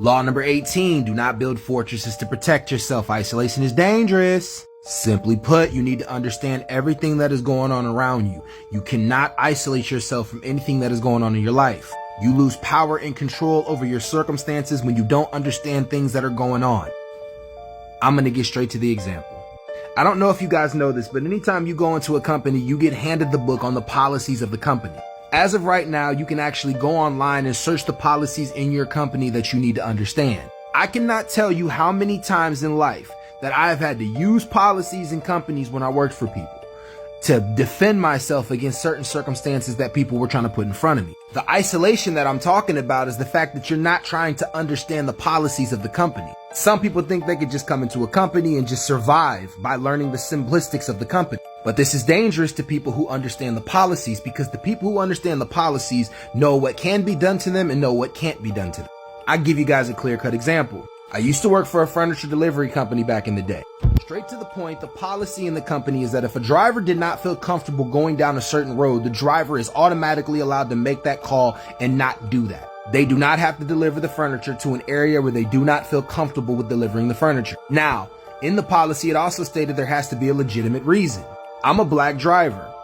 Law number 18, do not build fortresses to protect yourself. Isolation is dangerous. Simply put, you need to understand everything that is going on around you. You cannot isolate yourself from anything that is going on in your life. You lose power and control over your circumstances when you don't understand things that are going on. I'm going to get straight to the example. I don't know if you guys know this, but anytime you go into a company, you get handed the book on the policies of the company. As of right now, you can actually go online and search the policies in your company that you need to understand. I cannot tell you how many times in life that I've had to use policies in companies when I worked for people to defend myself against certain circumstances that people were trying to put in front of me. The isolation that I'm talking about is the fact that you're not trying to understand the policies of the company. Some people think they could just come into a company and just survive by learning the simplistics of the company. But this is dangerous to people who understand the policies, because the people who understand the policies know what can be done to them and know what can't be done to them. I'll give you guys a clear-cut example. I used to work for a furniture delivery company back in the day. Straight to the point, the policy in the company is that if a driver did not feel comfortable going down a certain road, the driver is automatically allowed to make that call and not do that. They do not have to deliver the furniture to an area where they do not feel comfortable with delivering the furniture. Now, in the policy, it also stated there has to be a legitimate reason. I'm a black driver.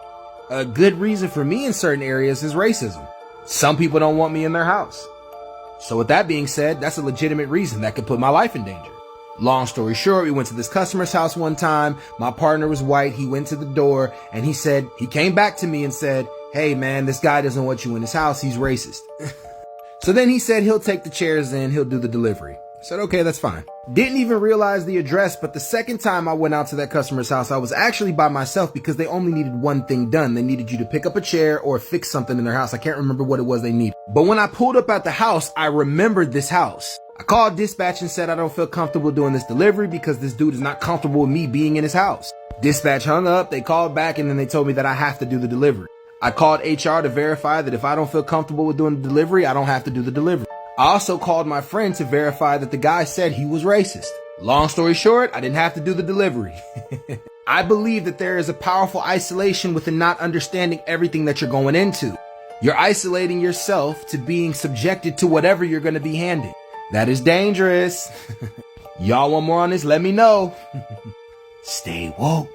A good reason for me in certain areas is racism. Some people don't want me in their house. So with that being said, that's a legitimate reason that could put my life in danger. Long story short, we went to this customer's house one time. My partner was white. He went to the door and he came back to me and said, "Hey man, this guy doesn't want you in his house. He's racist." So then he said he'll take the chairs in, he'll do the delivery. I said, okay, that's fine. Didn't even realize the address, but the second time I went out to that customer's house, I was actually by myself because they only needed one thing done. They needed you to pick up a chair or fix something in their house. I can't remember what it was they needed. But when I pulled up at the house, I remembered this house. I called dispatch and said I don't feel comfortable doing this delivery because this dude is not comfortable with me being in his house. Dispatch hung up, they called back, and then they told me that I have to do the delivery. I called HR to verify that if I don't feel comfortable with doing the delivery, I don't have to do the delivery. I also called my friend to verify that the guy said he was racist. Long story short, I didn't have to do the delivery. I believe that there is a powerful isolation within not understanding everything that you're going into. You're isolating yourself to being subjected to whatever you're going to be handed. That is dangerous. Y'all want more on this? Let me know. Stay woke.